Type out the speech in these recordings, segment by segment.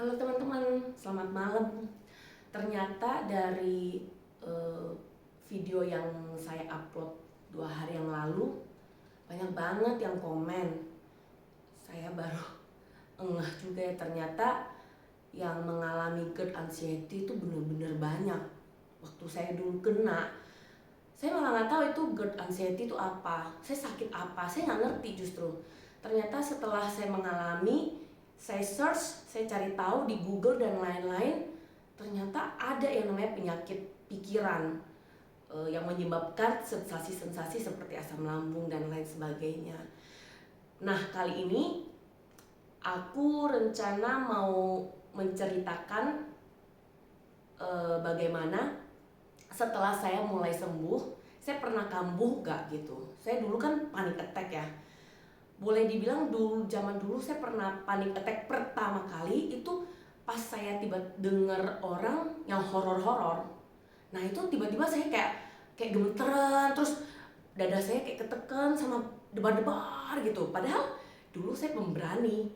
Halo teman-teman, selamat malam. Ternyata dari video yang saya upload 2 hari yang lalu, banyak banget yang komen. Saya baru engah juga ya, ternyata yang mengalami GERD anxiety itu bener-bener banyak. Waktu saya dulu kena, saya malah nggak tahu itu GERD anxiety itu apa, saya sakit apa, saya nggak ngerti justru. Ternyata setelah saya mengalami, saya search, saya cari tahu di Google dan lain-lain, ternyata ada yang namanya penyakit pikiran yang menyebabkan sensasi-sensasi seperti asam lambung dan lain sebagainya. Nah, kali ini aku rencana mau menceritakan bagaimana setelah saya mulai sembuh, saya pernah kambuh gak gitu. Saya dulu kan panic attack ya. Boleh dibilang dulu, zaman dulu saya pernah panic attack pertama kali itu pas saya tiba dengar orang yang horor-horor. Nah itu tiba-tiba saya kayak gemeteran, terus dada saya kayak ketekan sama debar-debar gitu. Padahal dulu saya pemberani,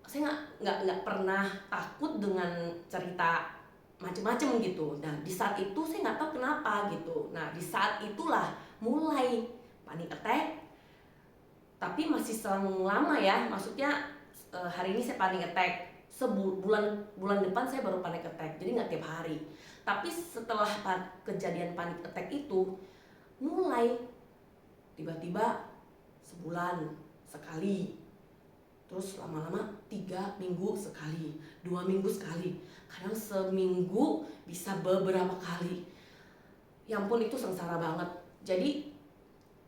saya nggak pernah takut dengan cerita macem-macem gitu. Nah di saat itu saya nggak tahu kenapa gitu. Nah di saat itulah mulai panic attack, tapi masih selang lama ya. Maksudnya hari ini saya panic attack, bulan depan saya baru panic attack, jadi nggak tiap hari. Tapi setelah kejadian panic attack itu mulai tiba-tiba sebulan sekali, terus lama-lama 3 minggu sekali, 2 minggu sekali, kadang seminggu bisa beberapa kali. Ya ampun, itu sengsara banget. Jadi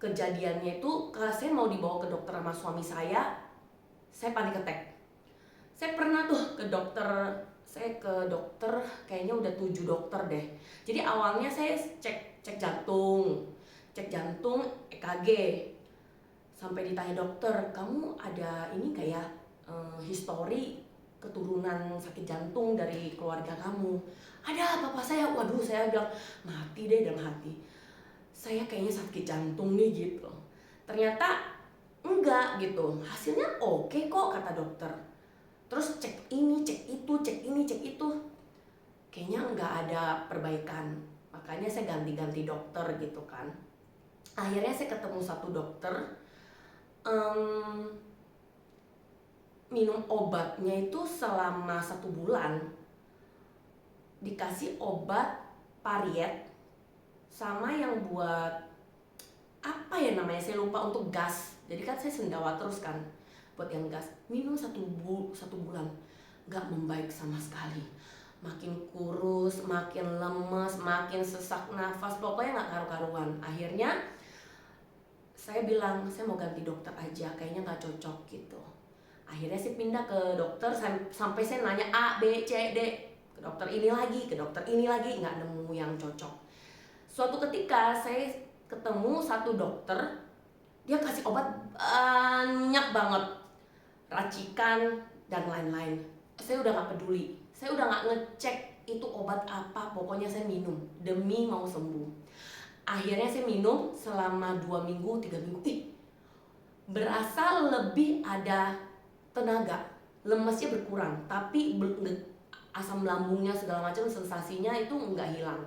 kejadiannya itu saya mau dibawa ke dokter sama suami saya panik attack. Saya pernah tuh ke dokter, kayaknya udah 7 dokter deh. Jadi awalnya saya cek jantung, EKG, sampai ditanya dokter, kamu ada ini kayak histori keturunan sakit jantung dari keluarga kamu? Ada, papa saya. Waduh, saya bilang mati deh dalam hati, saya kayaknya sakit jantung nih gitu. Ternyata enggak gitu, hasilnya oke kok kata dokter. Terus cek ini, cek itu, kayaknya enggak ada perbaikan. Makanya saya ganti-ganti dokter gitu kan. Akhirnya saya ketemu satu dokter, minum obatnya itu selama 1 bulan, dikasih obat pariet sama yang buat apa ya namanya, saya lupa, untuk gas. Jadi kan saya sendawa terus kan buat yang gas. Minum 1 bulan nggak membaik sama sekali, makin kurus, makin lemes, makin sesak nafas, pokoknya nggak karu-karuan. Akhirnya saya bilang saya mau ganti dokter aja, kayaknya nggak cocok gitu. Akhirnya saya pindah ke dokter, sampai saya nanya A, B, C, D, ke dokter ini lagi, nggak nemu yang cocok. Suatu ketika saya ketemu satu dokter, dia kasih obat banyak banget, racikan dan lain-lain. Saya udah gak peduli, saya udah gak ngecek itu obat apa, pokoknya saya minum demi mau sembuh. Akhirnya saya minum selama 2 minggu, 3 minggu, berasa lebih ada tenaga, lemesnya berkurang, tapi asam lambungnya segala macam sensasinya itu nggak hilang,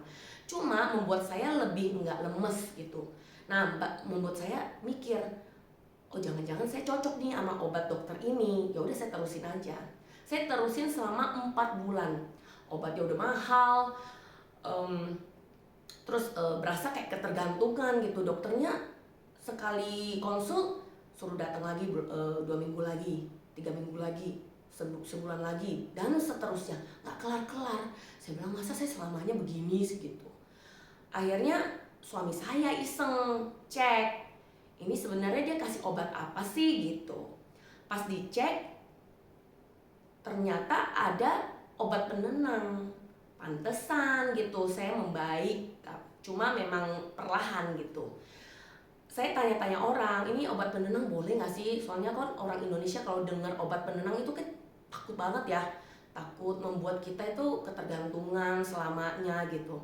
cuma membuat saya lebih nggak lemes gitu. Nah, membuat saya mikir, oh jangan-jangan saya cocok nih sama obat dokter ini. Ya udah saya terusin aja. Saya terusin selama 4 bulan. Obatnya udah mahal, terus berasa kayak ketergantungan gitu. Dokternya sekali konsul suruh datang lagi 2 minggu lagi, 3 minggu lagi, sebulan lagi, dan seterusnya, nggak kelar-kelar. Saya bilang masa saya selamanya begini gitu. Akhirnya suami saya iseng cek, ini sebenarnya dia kasih obat apa sih gitu. Pas dicek, ternyata ada obat penenang. Pantesan gitu saya membaik, cuma memang perlahan gitu. Saya tanya-tanya orang, ini obat penenang boleh nggak sih? Soalnya kan orang Indonesia kalau dengar obat penenang itu kan takut banget ya, takut membuat kita itu ketergantungan selamanya gitu.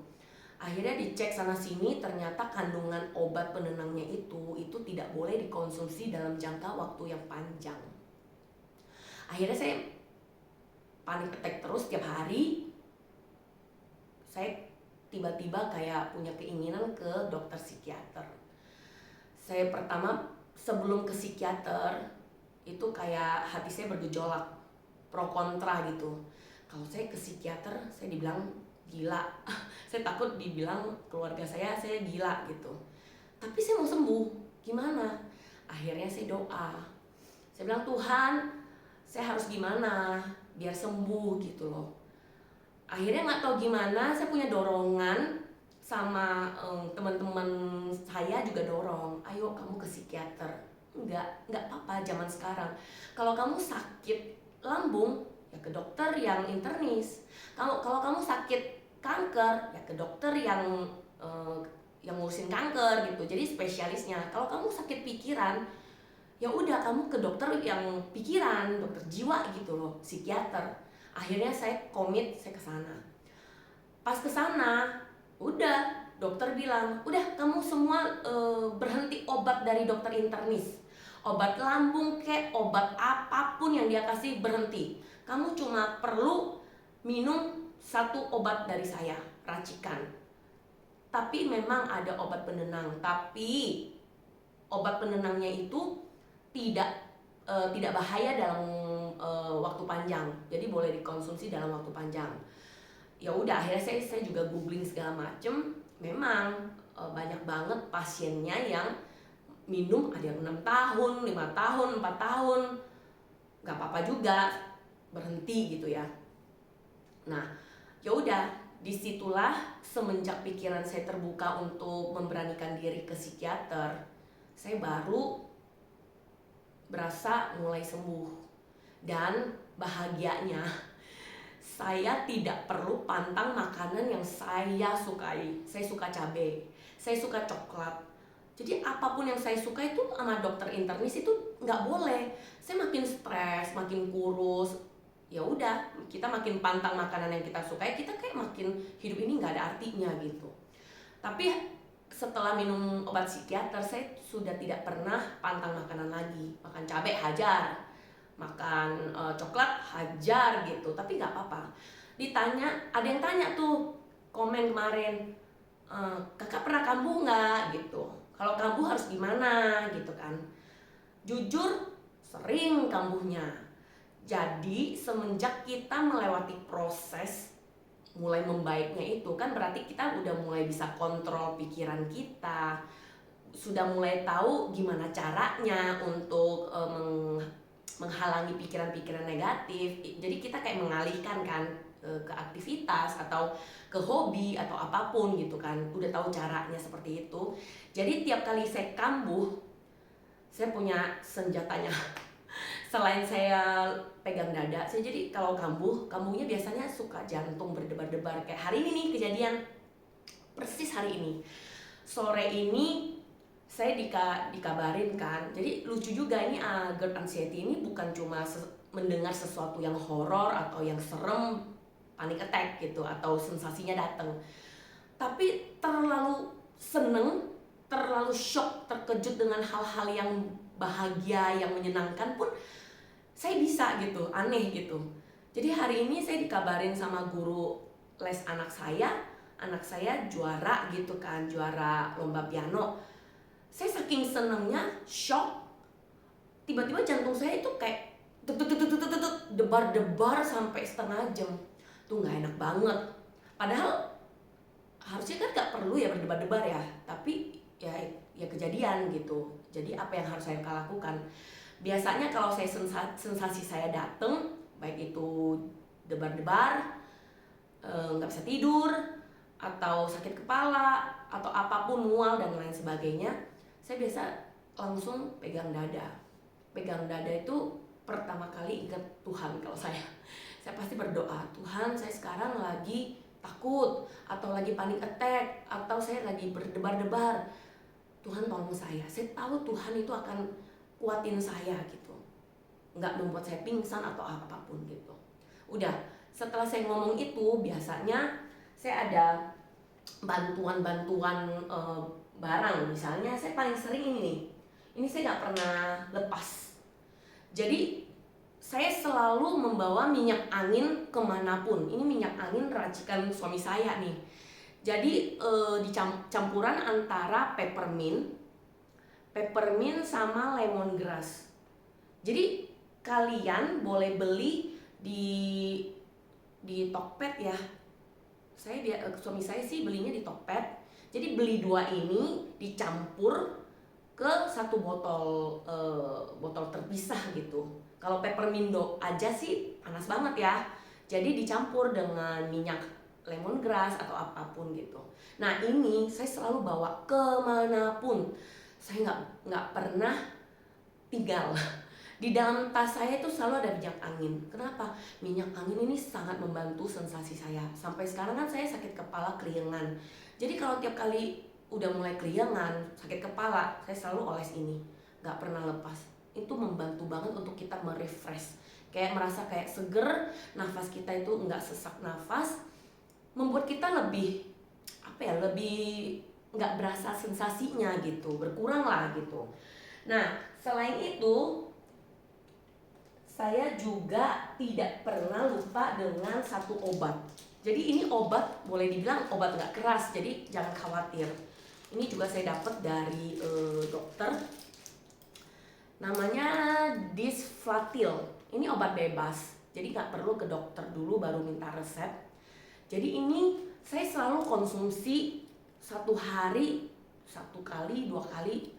Akhirnya dicek sana sini, ternyata kandungan obat penenangnya itu tidak boleh dikonsumsi dalam jangka waktu yang panjang. Akhirnya saya panic attack terus tiap hari. Saya tiba-tiba kayak punya keinginan ke dokter psikiater. Saya pertama sebelum ke psikiater itu kayak hati saya bergejolak, pro kontra gitu. Kalau saya ke psikiater saya dibilang gila. Saya takut dibilang keluarga saya gila gitu. Tapi saya mau sembuh, gimana? Akhirnya saya doa. Saya bilang, Tuhan, saya harus gimana biar sembuh gitu loh. Akhirnya nggak tahu gimana, saya punya dorongan sama teman-teman saya juga dorong, ayo kamu ke psikiater. Nggak apa-apa zaman sekarang. Kalau kamu sakit lambung, ya ke dokter yang internis. Kalau kamu sakit kanker, ya ke dokter yang ngurusin kanker gitu. Jadi spesialisnya. Kalau kamu sakit pikiran, ya udah kamu ke dokter yang pikiran, dokter jiwa gitu loh, psikiater. Akhirnya saya komit, saya ke sana. Pas ke sana, udah dokter bilang, udah kamu semua berhenti obat dari dokter internis. Obat lambung kek, obat apapun yang dia kasih berhenti. Kamu cuma perlu minum satu obat dari saya, racikan. Tapi memang ada obat penenang, tapi obat penenangnya itu tidak bahaya dalam waktu panjang. Jadi boleh dikonsumsi dalam waktu panjang. Ya udah, akhirnya saya juga googling segala macem. Memang banyak banget pasiennya yang minum ada yang 6 tahun, 5 tahun, 4 tahun. Gak apa-apa juga berhenti gitu ya. Nah, ya udah, disitulah semenjak pikiran saya terbuka untuk memberanikan diri ke psikiater, saya baru berasa mulai sembuh. Dan bahagianya saya tidak perlu pantang makanan yang saya sukai. Saya suka cabai, saya suka coklat. Jadi apapun yang saya suka itu sama dokter internis itu nggak boleh. Saya makin stres, makin kurus. Ya udah, kita makin pantang makanan yang kita sukai, kita kayak makin hidup ini nggak ada artinya gitu. Tapi setelah minum obat psikiater, saya sudah tidak pernah pantang makanan lagi. Makan cabai hajar, makan coklat hajar gitu. Tapi nggak apa-apa. Ditanya, ada yang tanya tuh komen kemarin, kakak pernah kambuh nggak gitu. Kalau kambuh harus gimana gitu kan. Jujur sering kambuhnya. Jadi semenjak kita melewati proses mulai membaiknya itu kan berarti kita udah mulai bisa kontrol pikiran kita, sudah mulai tahu gimana caranya untuk menghalangi pikiran-pikiran negatif. Jadi kita kayak mengalihkan kan ke aktivitas atau ke hobi atau apapun gitu kan, udah tahu caranya seperti itu. Jadi tiap kali saya kambuh, saya punya senjatanya. Selain saya pegang dada, saya jadi kalau kambuhnya biasanya suka jantung berdebar-debar. Kayak hari ini nih kejadian, persis hari ini. Sore ini saya dikabarin kan. Jadi lucu juga ini GERD anxiety ini bukan cuma mendengar sesuatu yang horor atau yang serem, panic attack gitu, atau sensasinya datang. Tapi terlalu seneng, terlalu shock, terkejut dengan hal-hal yang bahagia, yang menyenangkan pun saya bisa gitu, aneh gitu. Jadi hari ini saya dikabarin sama guru les anak saya juara gitu kan, juara lomba piano. Saya saking senengnya, shock, tiba-tiba jantung saya itu kayak debar-debar sampai setengah jam. Tuh nggak enak banget. Padahal harusnya kan nggak perlu ya berdebar-debar ya, tapi ya kejadian gitu. Jadi apa yang harus saya lakukan? Biasanya kalau saya sensasi saya dateng, baik itu debar-debar, nggak bisa tidur, atau sakit kepala, atau apapun mual dan lain sebagainya, saya biasa langsung pegang dada. Pegang dada itu pertama kali ingat Tuhan kalau saya pasti berdoa, Tuhan saya sekarang lagi takut, atau lagi panic attack, atau saya lagi berdebar-debar. Tuhan tolong saya tahu Tuhan itu akan kuatin saya gitu, nggak membuat saya pingsan atau apapun gitu. Udah, setelah saya ngomong itu, biasanya saya ada bantuan barang. Misalnya saya paling sering ini saya nggak pernah lepas. Jadi saya selalu membawa minyak angin kemanapun. Ini minyak angin racikan suami saya nih. Jadi campuran antara peppermint sama lemongrass. Jadi kalian boleh beli di Tokped ya. Suami saya sih belinya di Tokped. Jadi beli 2 ini dicampur ke satu botol terpisah gitu. Kalau peppermindo aja sih panas banget ya. Jadi dicampur dengan minyak lemongrass atau apapun gitu. Nah ini saya selalu bawa kemanapun. Saya nggak pernah tinggal. Di dalam tas saya itu selalu ada minyak angin. Kenapa? Minyak angin ini sangat membantu sensasi saya. Sampai sekarang kan saya sakit kepala keliengan. Jadi kalau tiap kali udah mulai keliengan, sakit kepala, saya selalu oles ini. Gak pernah lepas. Itu membantu banget untuk kita merefresh. Kayak merasa kayak seger, nafas kita itu nggak sesak nafas. Membuat kita lebih nggak berasa sensasinya gitu, berkurang lah gitu. Nah, selain itu, saya juga tidak pernah lupa dengan satu obat. Jadi ini obat boleh dibilang obat nggak keras, jadi jangan khawatir. Ini juga saya dapat dari dokter. Namanya Disflatyl. Ini obat bebas, jadi nggak perlu ke dokter dulu baru minta resep. Jadi ini saya selalu konsumsi 1 hari 1 kali 2 kali.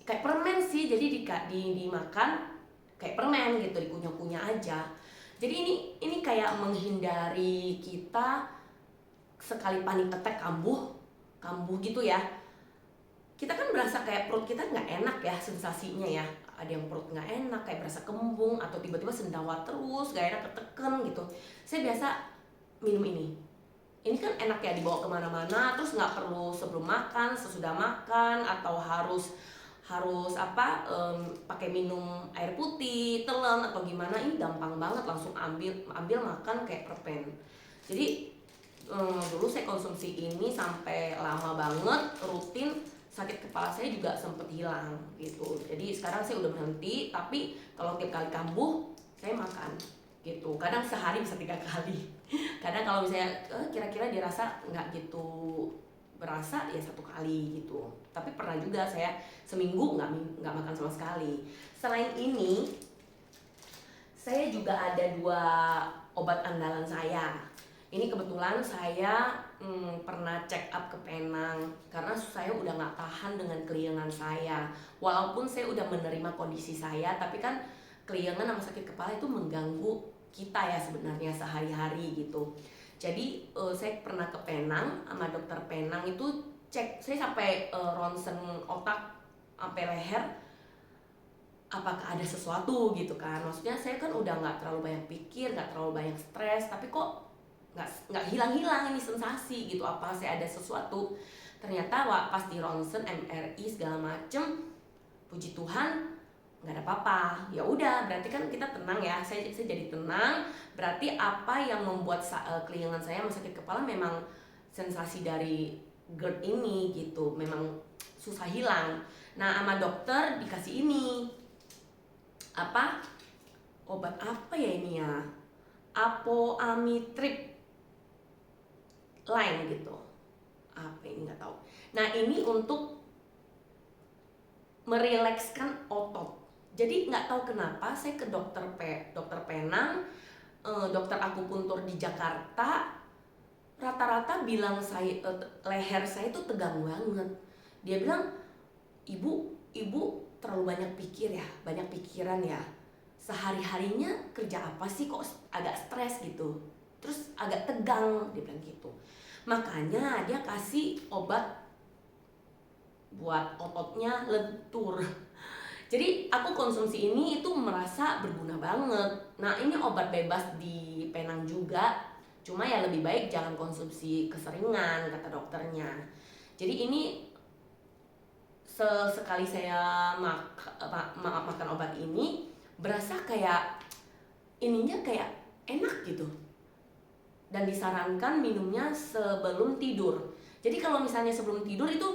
Kayak permen sih, jadi dimakan kayak permen gitu, dikunyah-kunyah aja. Jadi ini kayak menghindari kita sekali panik attack kambuh gitu ya. Kita kan berasa kayak perut kita nggak enak ya sensasinya ya. Ada yang perut nggak enak, kayak berasa kembung atau tiba-tiba sendawa terus, nggak enak, keteken gitu. Saya biasa minum ini. Ini kan enak ya dibawa kemana-mana, terus nggak perlu sebelum makan, sesudah makan, atau harus pakai minum air putih, telan atau gimana. Ini gampang banget, langsung ambil makan kayak permen. Jadi dulu saya konsumsi ini sampai lama banget, rutin. Sakit kepala saya juga sempet hilang gitu. Jadi sekarang saya udah berhenti, tapi kalau tiap kali kambuh saya makan gitu. Kadang sehari bisa 3 kali. Kadang kalau misalnya kira-kira dirasa nggak gitu berasa ya 1 kali gitu. Tapi pernah juga saya seminggu nggak makan sama sekali. Selain ini, saya juga ada 2 obat andalan saya. Ini kebetulan saya pernah check up ke Penang karena saya udah nggak tahan dengan keliengan saya. Walaupun saya udah menerima kondisi saya, tapi kan keliengan sama sakit kepala itu mengganggu kita ya sebenarnya sehari-hari gitu. Jadi saya pernah ke Penang sama dokter Penang itu cek, saya sampai ronsen otak sampai leher, apakah ada sesuatu gitu kan. Maksudnya saya kan udah nggak terlalu banyak pikir, nggak terlalu banyak stres, tapi kok nggak hilang-hilang ini sensasi gitu, apa saya ada sesuatu. Ternyata pas di ronsen MRI segala macem, puji Tuhan nggak ada apa-apa. Ya udah, berarti kan kita tenang ya. Saya jadi tenang. Berarti apa yang membuat keliengan saya sakit kepala memang sensasi dari GERD ini gitu, memang susah hilang. Nah, sama dokter dikasih ini obat apa ya ini ya, Apoamitrip line gitu, apa ini nggak tahu. Nah ini untuk merilekskan otot. Jadi nggak tahu kenapa saya ke dokter Penang, dokter akupuntur di Jakarta, rata-rata bilang leher saya itu tegang banget. Dia bilang, ibu terlalu banyak pikir ya, banyak pikiran ya. Sehari-harinya kerja apa sih kok agak stres gitu, terus agak tegang, dia bilang gitu. Makanya dia kasih obat buat ototnya lentur. Jadi aku konsumsi ini itu merasa berguna banget. Nah ini obat bebas di Penang juga, cuma ya lebih baik jangan konsumsi keseringan kata dokternya. Jadi ini sekali saya makan obat ini berasa kayak ininya kayak enak gitu. Dan disarankan minumnya sebelum tidur. Jadi kalau misalnya sebelum tidur itu,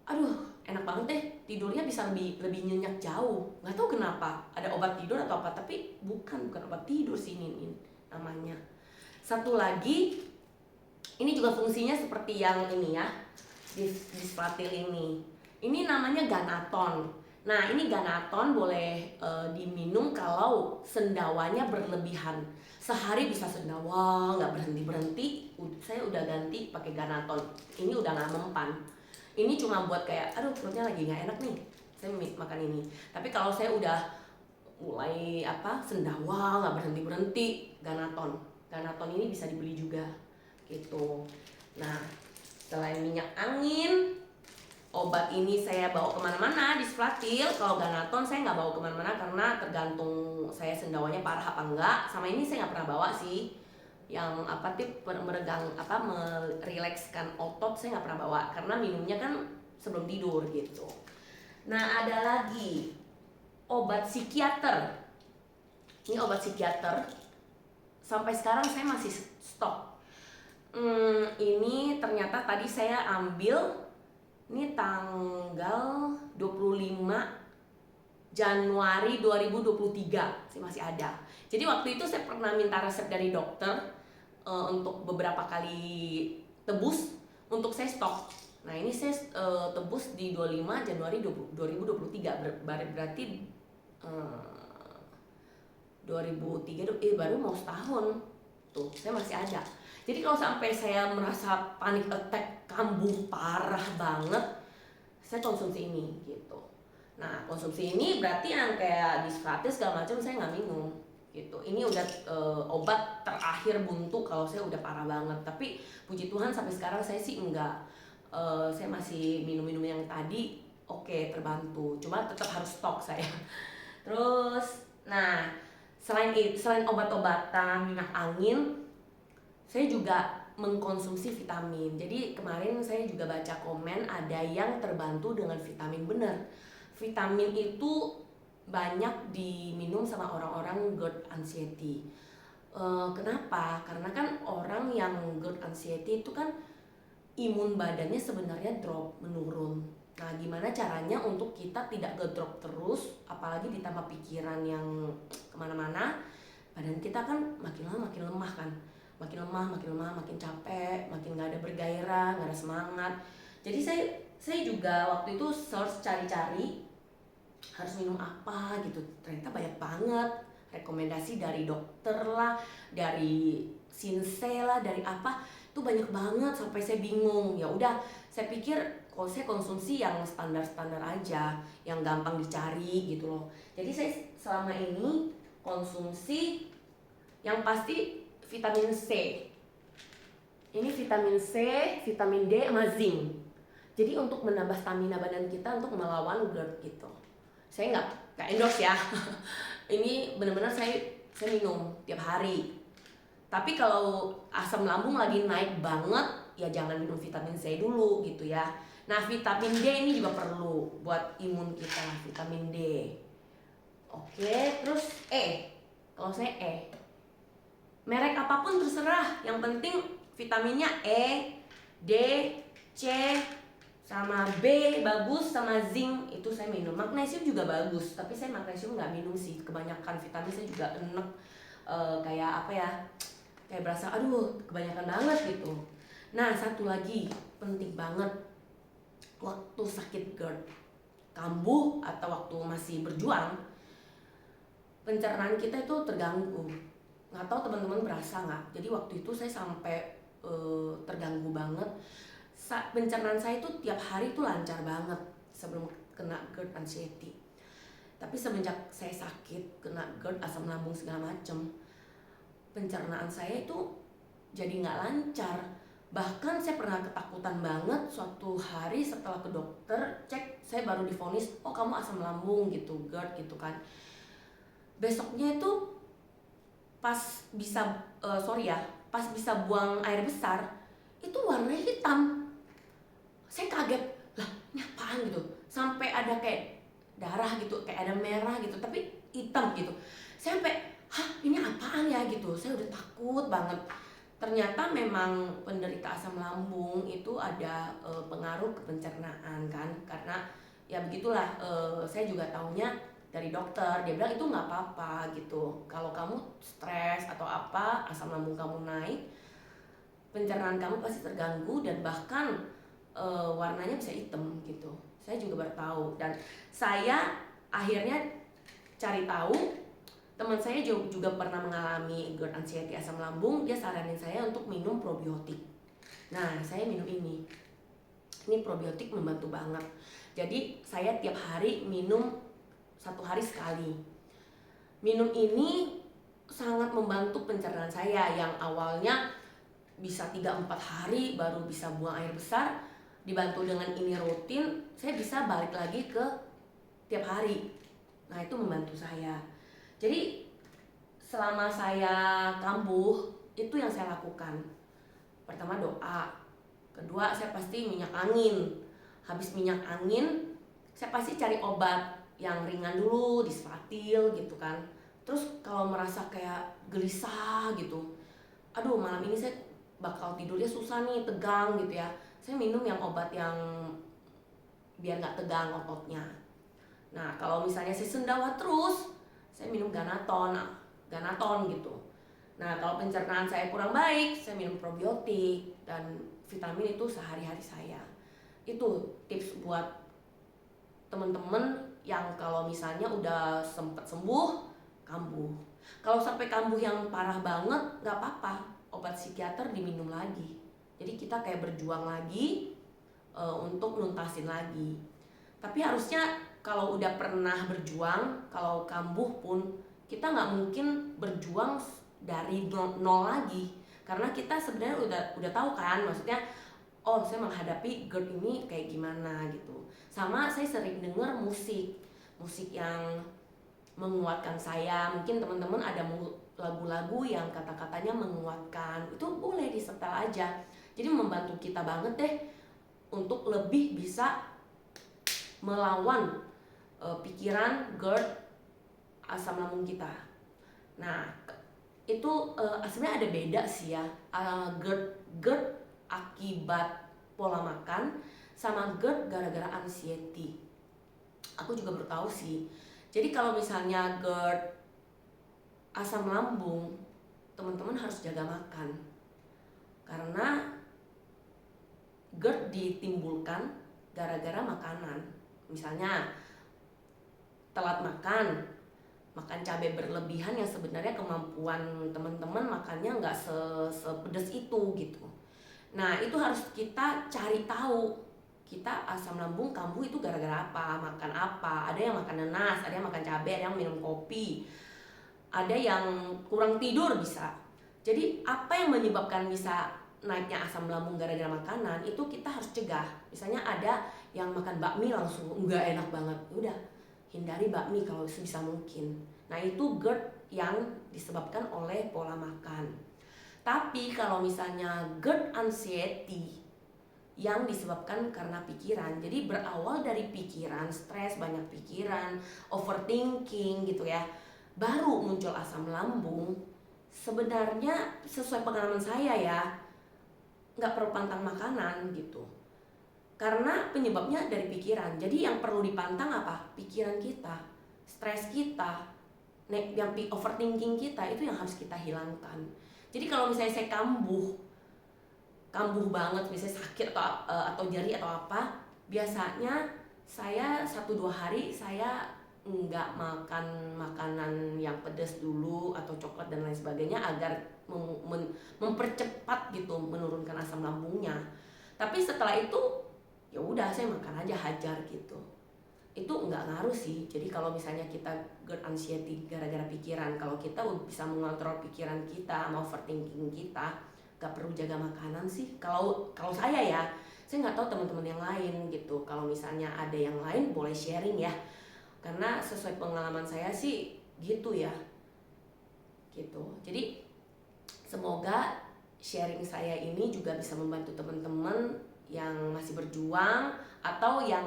aduh enak banget deh. tidurnya bisa lebih nyenyak jauh. Nggak tahu kenapa, ada obat tidur atau apa, tapi bukan obat tidur sih ini namanya. Satu lagi, ini juga fungsinya seperti yang ini ya, Displatil ini. Ini namanya Ganaton. Nah, ini Ganaton boleh diminum kalau sendawanya berlebihan. Sehari bisa sendawa, nggak berhenti-berhenti. Saya udah ganti pakai Ganaton. Ini udah nggak mempan. Ini cuma buat kayak, aduh perutnya lagi nggak enak nih, saya makan ini. Tapi kalau saya udah mulai sendawa, nggak berhenti-berhenti, Ganaton ini bisa dibeli juga gitu. Nah, selain minyak angin, obat ini saya bawa kemana-mana di Displatil. Kalau Ganaton saya nggak bawa kemana-mana karena tergantung saya sendawanya parah apa enggak. Sama ini saya nggak pernah bawa sih. Yang merilekskan otot saya nggak pernah bawa karena minumnya kan sebelum tidur gitu. Nah, ada lagi obat psikiater. Ini obat psikiater. Sampai sekarang saya masih stok. Ini ternyata tadi saya ambil, ini tanggal 25 Januari 2023, saya masih ada. Jadi waktu itu saya pernah minta resep dari dokter untuk beberapa kali tebus untuk saya stok. Nah, ini saya tebus di 25 Januari 2023, berarti 2003 baru mau setahun. Tuh, saya masih ada. Jadi kalau sampai saya merasa panic attack kambuh parah banget, saya konsumsi ini gitu. Nah, konsumsi ini berarti yang kayak Displatil segala macam saya nggak minum gitu. Ini udah obat terakhir buntu kalau saya udah parah banget. Tapi puji Tuhan sampai sekarang saya sih enggak. Saya masih minum-minum yang tadi, oke, terbantu. Cuma tetap harus stok saya. Terus, nah, selain obat-obatan, minyak angin, saya juga mengkonsumsi vitamin. Jadi kemarin saya juga baca komen ada yang terbantu dengan vitamin. Bener, vitamin itu banyak diminum sama orang-orang GERD anxiety. Kenapa? Karena kan orang yang GERD anxiety itu kan imun badannya sebenarnya menurun. Nah, gimana caranya untuk kita tidak ngedrop terus, apalagi ditambah pikiran yang kemana-mana, badan kita kan makin lama makin lemah kan. Makin lemah, makin capek, makin gak ada bergairah, gak ada semangat. Jadi saya juga waktu itu search cari-cari harus minum apa gitu. Ternyata banyak banget rekomendasi dari dokter lah, dari Sinse lah, dari apa, itu banyak banget sampai saya bingung. Ya udah, saya pikir kalau saya konsumsi yang standar-standar aja, yang gampang dicari gitu loh. Jadi saya selama ini konsumsi yang pasti vitamin C. Ini vitamin C, vitamin D, sama zinc. Jadi untuk menambah stamina badan kita untuk melawan GERD gitu. Saya nggak endorse ya. Ini benar-benar saya minum tiap hari. Tapi kalau asam lambung lagi naik banget, ya jangan minum vitamin C dulu gitu ya. Nah, vitamin D ini juga perlu buat imun kita, vitamin D. Oke, terus E. Kalau saya E. Merek apapun terserah, yang penting vitaminnya E, D, C, sama B bagus, sama zinc itu saya minum. Magnesium juga bagus, tapi saya magnesium nggak minum sih. Kebanyakan vitamin saya juga enek, kayak apa ya, kayak berasa aduh kebanyakan banget gitu. Nah, satu lagi penting banget waktu sakit GERD, kambuh atau waktu masih berjuang, pencernaan kita itu terganggu. Nggak tahu teman-teman berasa nggak? Jadi waktu itu saya sampai terganggu banget. Pencernaan saya itu tiap hari itu lancar banget sebelum kena GERD anxiety. Tapi semenjak saya sakit, kena GERD, asam lambung segala macem, pencernaan saya itu jadi nggak lancar. Bahkan saya pernah ketakutan banget suatu hari setelah ke dokter, cek, saya baru divonis, oh kamu asam lambung gitu, GERD gitu kan. Besoknya itu pas bisa pas bisa buang air besar itu warnanya hitam. Saya kaget, lah ini apaan gitu, sampai ada kayak darah gitu, kayak ada merah gitu tapi hitam gitu. Saya sampai ini apaan ya gitu, saya udah takut banget. Ternyata memang penderita asam lambung itu ada pengaruh ke pencernaan kan, karena ya begitulah, saya juga taunya dari dokter, dia bilang itu nggak apa-apa gitu, kalau kamu stres atau apa, asam lambung kamu naik, pencernaan kamu pasti terganggu dan bahkan warnanya bisa hitam gitu. Saya juga baru tahu, dan saya akhirnya cari tahu, teman saya juga pernah mengalami GERD, anxiety, asam lambung, dia saranin saya untuk minum probiotik. Nah, saya minum ini probiotik membantu banget. Jadi saya tiap hari minum, 1 hari sekali. Minum ini sangat membantu pencernaan saya yang awalnya bisa 3-4 hari baru bisa buang air besar. Dibantu dengan ini rutin, saya bisa balik lagi ke tiap hari. Nah, itu membantu saya. Jadi selama saya kambuh, itu yang saya lakukan. Pertama doa, kedua saya pasti minyak angin. Habis minyak angin, saya pasti cari obat yang ringan dulu, Disfatil gitu kan. Terus kalau merasa kayak gelisah gitu, aduh malam ini saya bakal tidurnya susah nih, tegang gitu ya, saya minum yang obat yang biar nggak tegang ototnya. Nah, kalau misalnya saya sendawa terus, saya minum Ganaton gitu. Nah, kalau pencernaan saya kurang baik, saya minum probiotik, dan vitamin itu sehari-hari saya. Itu tips buat temen-temen yang kalau misalnya udah sempet sembuh, kambuh. Kalau sampai kambuh yang parah banget, nggak apa-apa, obat psikiater diminum lagi. Jadi kita kayak berjuang lagi untuk nuntasin lagi. Tapi harusnya kalau udah pernah berjuang, kalau kambuh pun kita nggak mungkin berjuang dari nol lagi, karena kita sebenarnya udah tahu kan, maksudnya oh saya menghadapi GERD ini kayak gimana gitu. Sama saya sering denger musik yang menguatkan saya. Mungkin teman-teman ada lagu-lagu yang kata-katanya menguatkan, itu boleh disetel aja. Jadi membantu kita banget deh untuk lebih bisa melawan pikiran GERD, asam lambung kita. Nah, itu sebenarnya ada beda sih ya, GERD akibat pola makan sama GERD gara-gara anxiety. Aku juga baru tahu sih. Jadi kalau misalnya GERD asam lambung, teman-teman harus jaga makan, karena GERD ditimbulkan gara-gara makanan. Misalnya telat makan cabai berlebihan yang sebenarnya kemampuan teman-teman makannya nggak sepedes itu gitu. Nah, itu harus kita cari tahu, kita asam lambung kambuh itu gara-gara apa, makan apa. Ada yang makan nanas, ada yang makan cabai, ada yang minum kopi, ada yang kurang tidur bisa. Jadi apa yang menyebabkan bisa naiknya asam lambung gara-gara makanan, itu kita harus cegah. Misalnya ada yang makan bakmi langsung nggak enak banget, udah hindari bakmi kalau sebisa mungkin. Nah, itu GERD yang disebabkan oleh pola makan. Tapi kalau misalnya GERD anxiety yang disebabkan karena pikiran, jadi berawal dari pikiran, stres, banyak pikiran, overthinking gitu ya, baru muncul asam lambung. Sebenarnya sesuai pengalaman saya ya, nggak perlu pantang makanan gitu, karena penyebabnya dari pikiran. Jadi yang perlu dipantang apa? Pikiran kita, stres kita, yang overthinking kita, itu yang harus kita hilangkan. Jadi kalau misalnya saya kambuh banget, misalnya sakit atau nyeri atau apa, biasanya saya 1-2 hari saya nggak makan makanan yang pedas dulu atau coklat dan lain sebagainya, agar mempercepat gitu menurunkan asam lambungnya. Tapi setelah itu ya udah, saya makan aja hajar gitu. Itu nggak ngaruh sih. Jadi kalau misalnya kita GERD anxiety gara-gara pikiran, kalau kita bisa mengontrol pikiran kita, mau overthinking kita, nggak perlu jaga makanan sih. Kalau saya ya, saya nggak tahu teman-teman yang lain gitu. Kalau misalnya ada yang lain boleh sharing ya, karena sesuai pengalaman saya sih gitu ya, gitu. Jadi semoga sharing saya ini juga bisa membantu teman-teman yang masih berjuang atau yang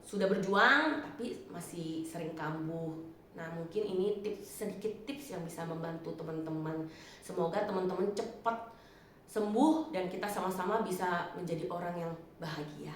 sudah berjuang tapi masih sering kambuh. Nah, mungkin ini sedikit tips yang bisa membantu teman-teman. Semoga teman-teman cepat sembuh dan kita sama-sama bisa menjadi orang yang bahagia.